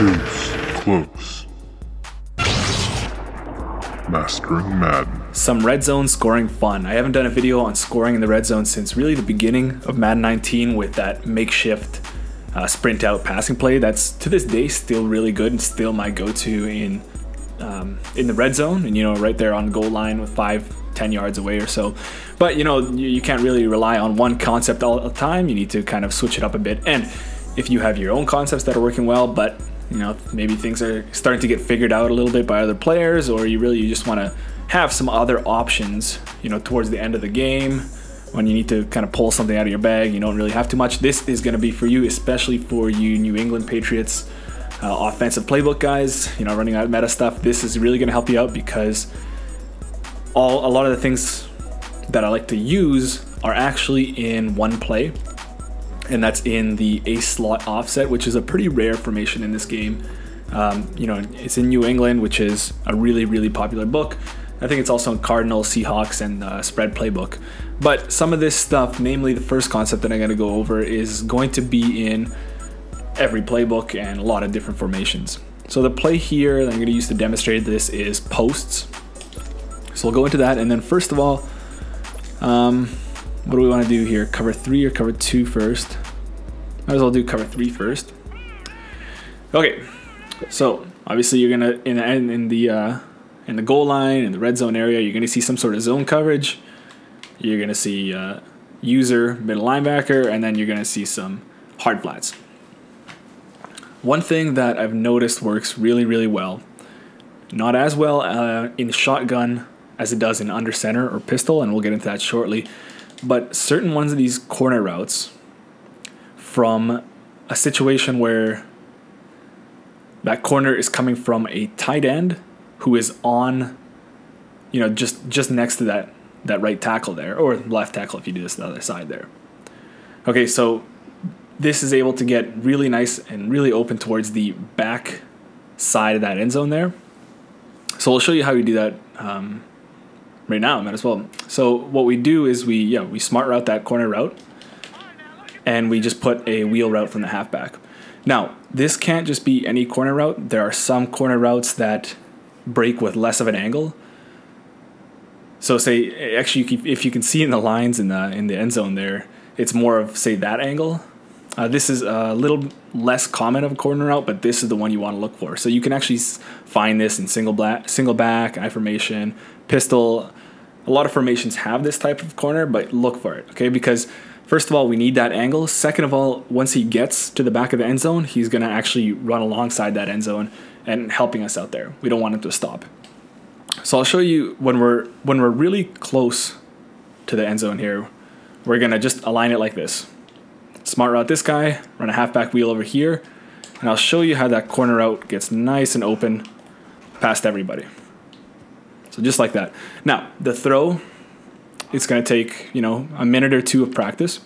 Two's close. Mastering Madden. Some red zone scoring fun. I haven't done a video on scoring in the red zone since really the beginning of Madden 19 with that makeshift sprint out passing play. That's to this day still really good and still my go-to in the red zone, and you know, right there on the goal line with 5-10 yards away or so. But you know, you can't really rely on one concept all the time. You need to kind of switch it up a bit. And if you have your own concepts that are working well, but you know, maybe things are starting to get figured out a little bit by other players, or you just want to have some other options, you know, towards the end of the game when you need to kind of pull something out of your bag, you don't really have too much. This is going to be for you, especially for you New England Patriots offensive playbook guys, you know, running out meta stuff. This is really going to help you out because a lot of the things that I like to use are actually in one play. And that's in the ace slot offset, which is a pretty rare formation in this game. You know, it's in New England, which is a really, really popular book. I think it's also in Cardinals, Seahawks, and spread playbook. But some of this stuff, namely the first concept that I'm going to go over, is going to be in every playbook and a lot of different formations. So the play here that I'm going to use to demonstrate this is posts. So we'll go into that, and then first of all, what do we want to do here? Cover 3 or cover 2 first? Might as well do cover 3 first. Okay, so obviously you're gonna in the goal line, in the red zone area, you're gonna see some sort of zone coverage. You're gonna see user, middle linebacker, and then you're gonna see some hard flats. One thing that I've noticed works really, really well, not as well in shotgun as it does in under center or pistol, and we'll get into that shortly. But certain ones of these corner routes from a situation where that corner is coming from a tight end who is on, you know, just next to that right tackle there, or left tackle if you do this to the other side there. Okay, so this is able to get really nice and really open towards the back side of that end zone there. So we'll show you how we do that right now, might as well. So what we do is we smart route that corner route, and we just put a wheel route from the halfback. Now, this can't just be any corner route. There are some corner routes that break with less of an angle. So say, actually, if you can see in the lines in the end zone there, it's more of, say, that angle. This is a little less common of a corner route, but this is the one you want to look for. So you can actually find this in single back, I formation, pistol. A lot of formations have this type of corner, but look for it, okay? Because first of all, we need that angle. Second of all, once he gets to the back of the end zone, he's going to actually run alongside that end zone and helping us out there. We don't want him to stop. So I'll show you when we're really close to the end zone here, we're going to just align it like this. Smart route this guy, run a halfback wheel over here, and I'll show you how that corner route gets nice and open past everybody. So just like that. Now, the throw, it's going to take, you know, a minute or two of practice,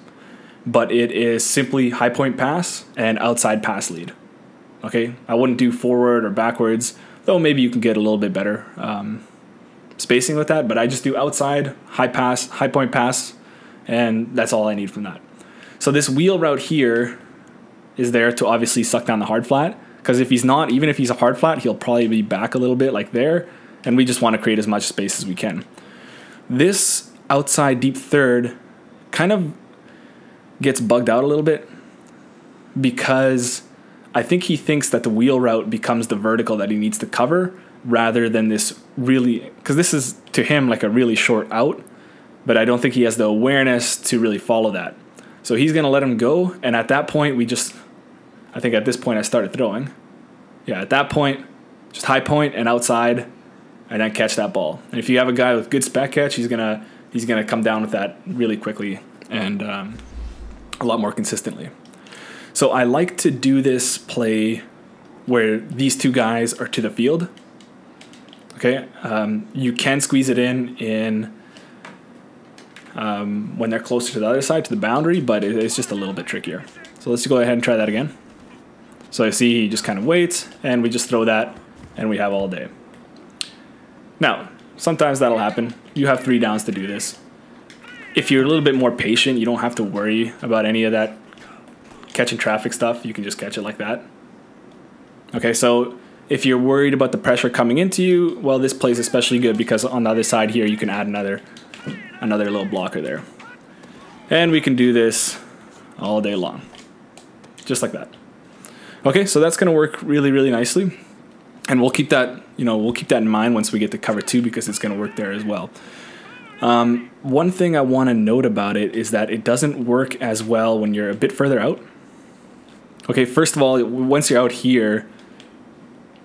but it is simply high point pass and outside pass lead. Okay, I wouldn't do forward or backwards, though maybe you can get a little bit better spacing with that, but I just do outside, high point pass, and that's all I need from that. So this wheel route here is there to obviously suck down the hard flat, because if he's not, even if he's a hard flat, he'll probably be back a little bit like there, and we just want to create as much space as we can. This outside deep third kind of gets bugged out a little bit because I think he thinks that the wheel route becomes the vertical that he needs to cover rather than this really, because this is to him like a really short out, but I don't think he has the awareness to really follow that. So he's going to let him go, and at that point I think at this point I started throwing. Yeah, at that point, just high point and outside, and then catch that ball. And if you have a guy with good spec catch, he's gonna come down with that really quickly and a lot more consistently. So I like to do this play where these two guys are to the field. Okay, you can squeeze it in when they're closer to the other side, to the boundary, but it's just a little bit trickier. So let's go ahead and try that again. So I see he just kind of waits, and we just throw that, and we have all day. Now, sometimes that'll happen. You have 3 downs to do this. If you're a little bit more patient, you don't have to worry about any of that catching traffic stuff. You can just catch it like that. Okay, so if you're worried about the pressure coming into you, well, this plays especially good because on the other side here, you can add another little blocker there. And we can do this all day long, just like that. Okay, so that's going to work really, really nicely. And we'll keep that, we'll keep that in mind once we get to cover 2 because it's going to work there as well. One thing I want to note about it is that it doesn't work as well when you're a bit further out. Okay, first of all, once you're out here,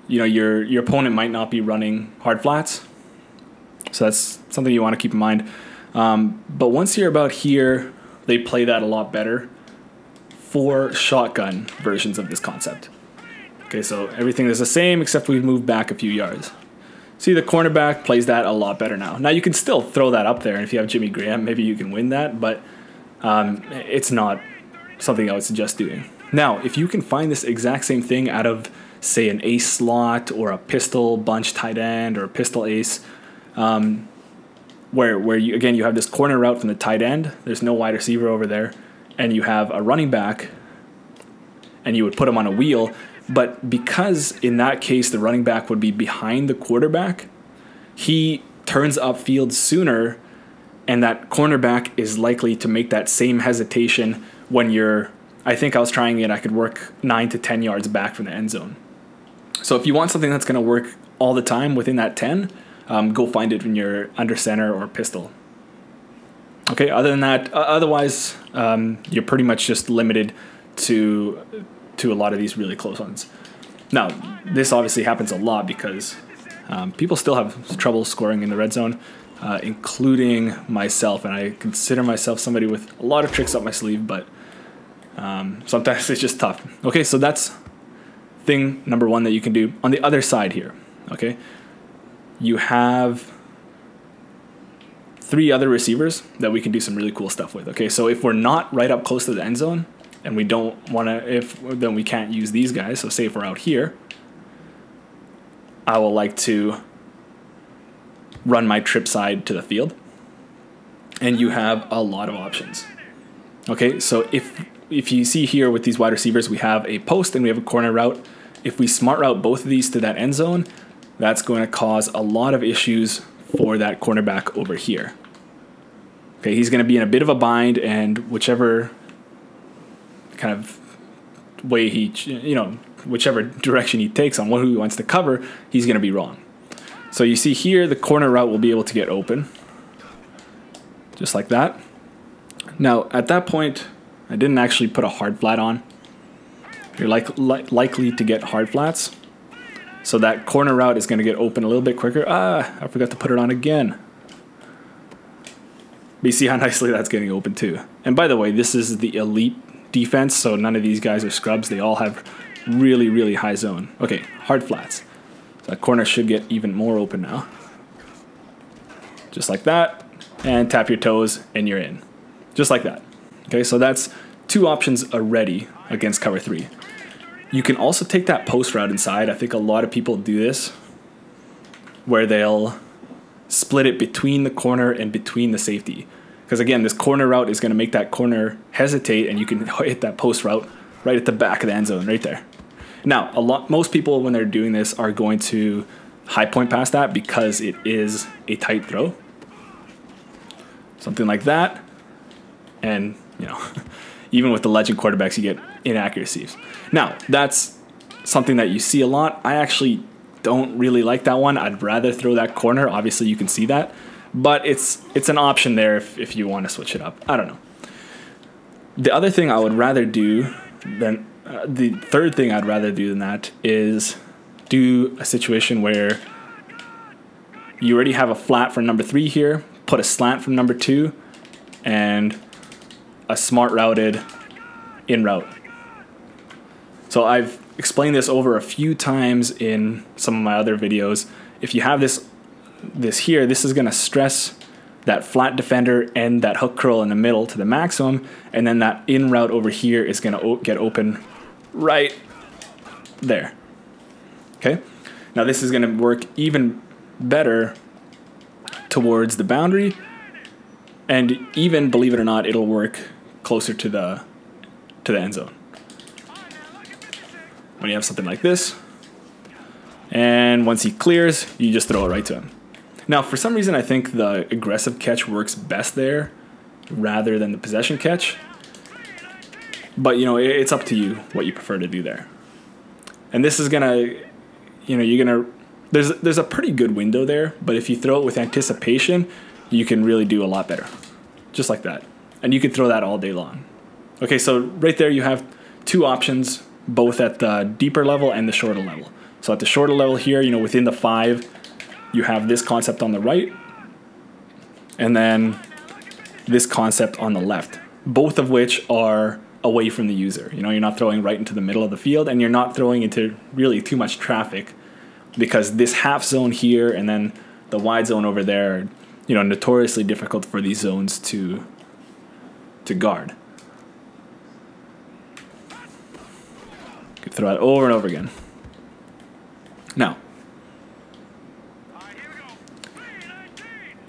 your opponent might not be running hard flats. So that's something you want to keep in mind. But once you're about here, they play that a lot better for shotgun versions of this concept. Okay, so everything is the same except we've moved back a few yards. See, the cornerback plays that a lot better now. Now, you can still throw that up there, and if you have Jimmy Graham, maybe you can win that, but it's not something I would suggest doing. Now, if you can find this exact same thing out of, say, an ace slot or a pistol bunch tight end or a pistol ace, where you, again, you have this corner route from the tight end, there's no wide receiver over there, and you have a running back, and you would put him on a wheel, but because in that case the running back would be behind the quarterback, he turns upfield sooner, and that cornerback is likely to make that same hesitation when you're, I think I was trying it, I could work 9 to 10 yards back from the end zone. So if you want something that's going to work all the time within that 10, go find it when you're under center or pistol. Okay, other than that, otherwise, you're pretty much just limited to a lot of these really close ones. Now, this obviously happens a lot because people still have trouble scoring in the red zone, including myself, and I consider myself somebody with a lot of tricks up my sleeve, but sometimes it's just tough. Okay, so that's thing number 1 that you can do. On the other side here, okay, you have 3 other receivers that we can do some really cool stuff with. Okay, so if we're not right up close to the end zone, and we don't want to, then we can't use these guys. So say if we're out here, I will like to run my trip side to the field, and you have a lot of options. Okay, so if you see here with these wide receivers, we have a post and we have a corner route. If we smart route both of these to that end zone, that's going to cause a lot of issues for that cornerback over here. Okay, he's going to be in a bit of a bind, and whichever kind of way he, whichever direction he takes on who he wants to cover, he's going to be wrong. So you see here, the corner route will be able to get open, just like that. Now, at that point, I didn't actually put a hard flat on. You're likely to get hard flats. So that corner route is going to get open a little bit quicker. I forgot to put it on again. But you see how nicely that's getting open too. And by the way, this is the elite defense, so none of these guys are scrubs. They all have really, really high zone. Okay, hard flats. So that corner should get even more open now. Just like that. And tap your toes and you're in. Just like that. Okay, so that's 2 options already against cover 3. You can also take that post route inside. I think a lot of people do this, where they'll split it between the corner and between the safety. Because again, this corner route is going to make that corner hesitate, and you can hit that post route right at the back of the end zone, right there. Now, most people, when they're doing this, are going to high point past that because it is a tight throw. Something like that. And, even with the legend quarterbacks, you get inaccuracies. Now, that's something that you see a lot. I actually don't really like that one. I'd rather throw that corner. Obviously, you can see that. But it's an option there if you want to switch it up. I don't know. The other thing I would rather do than... the third thing I'd rather do than that is do a situation where you already have a flat for number 3 here, put a slant from number 2, and a smart routed in route. So I've explained this over a few times in some of my other videos. If you have this here, this is going to stress that flat defender and that hook curl in the middle to the maximum, and then that in route over here is going to get open right there. Okay, now this is going to work even better towards the boundary, and even, believe it or not, it'll work closer to the end zone. When you have something like this, And once he clears, you just throw it right to him. Now, for some reason, I think the aggressive catch works best there rather than the possession catch. But, you know, it's up to you what you prefer to do there. And this is going to, you know, you're going to, there's a pretty good window there, but if you throw it with anticipation, you can really do a lot better. Just like that. And you can throw that all day long. Okay, so right there you have two options, both at the deeper level and the shorter level. So at the shorter level here, you know, within the 5, you have this concept on the right, and then this concept on the left, both of which are away from the user. You know, you're not throwing right into the middle of the field, and you're not throwing into really too much traffic, because this half zone here and then the wide zone over there are, you know, notoriously difficult for these zones to guard. You can throw it over and over again. Now,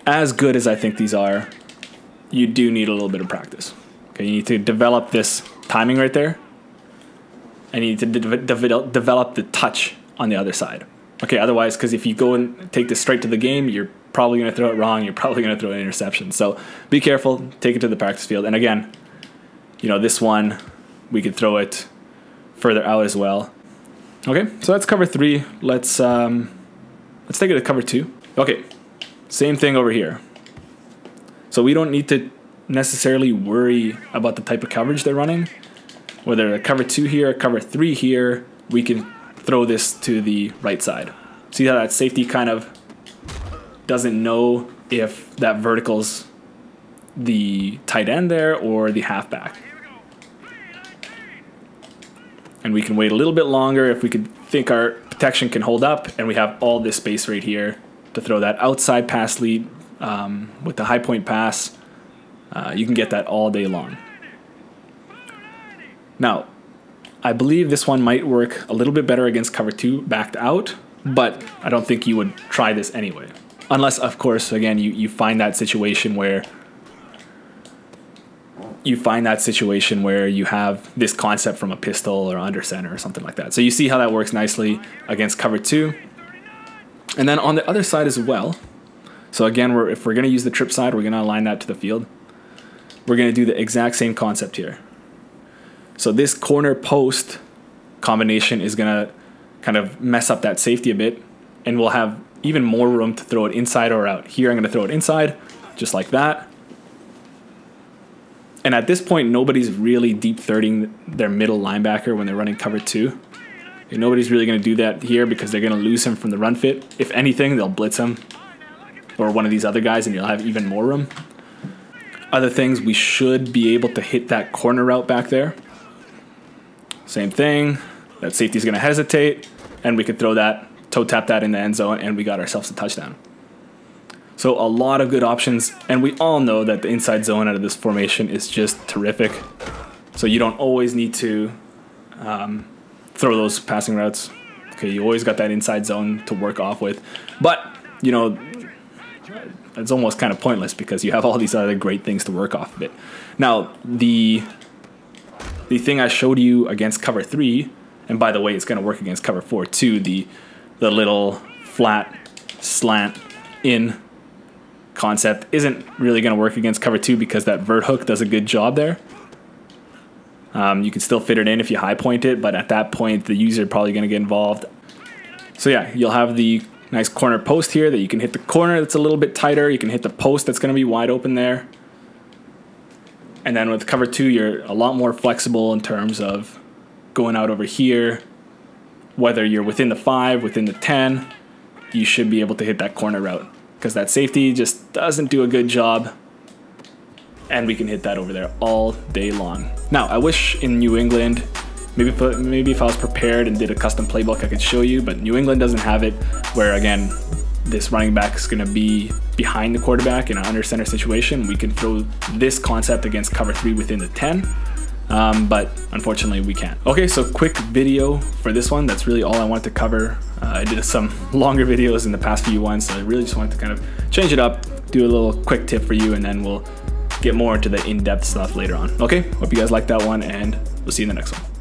as good as I think these are, you do need a little bit of practice. Okay, you need to develop this timing right there, and you need to develop the touch on the other side. Okay, otherwise, because if you go and take this straight to the game, you're probably going to throw it wrong. You're probably going to throw an interception. So be careful. Take it to the practice field. And again, you know, this one, we could throw it further out as well. Okay, so that's cover 3. Let's take it to cover 2. Okay, same thing over here. So we don't need to necessarily worry about the type of coverage they're running. Whether a cover 2 here, cover 3 here, we can throw this to the right side. See how that safety kind of doesn't know if that vertical's the tight end there or the halfback. And we can wait a little bit longer if we could think our protection can hold up, and we have all this space right here to throw that outside pass lead with the high point pass. You can get that all day long. Now, I believe this one might work a little bit better against cover 2 backed out, but I don't think you would try this anyway. Unless, of course, again, you find that situation where you have this concept from a pistol or under center or something like that. So you see how that works nicely against cover 2. And then on the other side as well, so again, if we're going to use the trip side, we're going to align that to the field. We're going to do the exact same concept here. So this corner post combination is going to kind of mess up that safety a bit, and we'll have even more room to throw it inside or out. Here I'm going to throw it inside, just like that. And at this point, nobody's really deep thirding their middle linebacker when they're running cover 2. And nobody's really going to do that here because they're going to lose him from the run fit. If anything, they'll blitz him or one of these other guys, and you'll have even more room. Other things, we should be able to hit that corner route back there. Same thing. That safety's going to hesitate, and we could throw that, toe tap that in the end zone, and we got ourselves a touchdown. So a lot of good options, and we all know that the inside zone out of this formation is just terrific. So you don't always need to throw those passing routes. Okay, you always got that inside zone to work off with. But, you know, it's almost kind of pointless because you have all these other great things to work off of it. Now, the thing I showed you against cover 3, and by the way, it's going to work against cover 4 too, the little flat slant in concept isn't really going to work against cover 2 because that vert hook does a good job there. You can still fit it in if you high point it, but at that point the user probably going to get involved. So yeah, you'll have the nice corner post here that you can hit the corner that's a little bit tighter. You can hit the post that's going to be wide open there. And then with cover 2, you're a lot more flexible in terms of going out over here. Whether you're within the 5, within the 10, you should be able to hit that corner route because that safety just doesn't do a good job. And we can hit that over there all day long. Now, I wish in New England, maybe if I was prepared and did a custom playbook, I could show you, but New England doesn't have it, where again, this running back is going to be behind the quarterback in an under center situation. We can throw this concept against cover 3 within the 10, but unfortunately we can't. Okay, so quick video for this one. That's really all I wanted to cover. I did some longer videos in the past few ones, so I really just wanted to kind of change it up, do a little quick tip for you, and then we'll get more into the in-depth stuff later on. Okay, hope you guys liked that one, and we'll see you in the next one.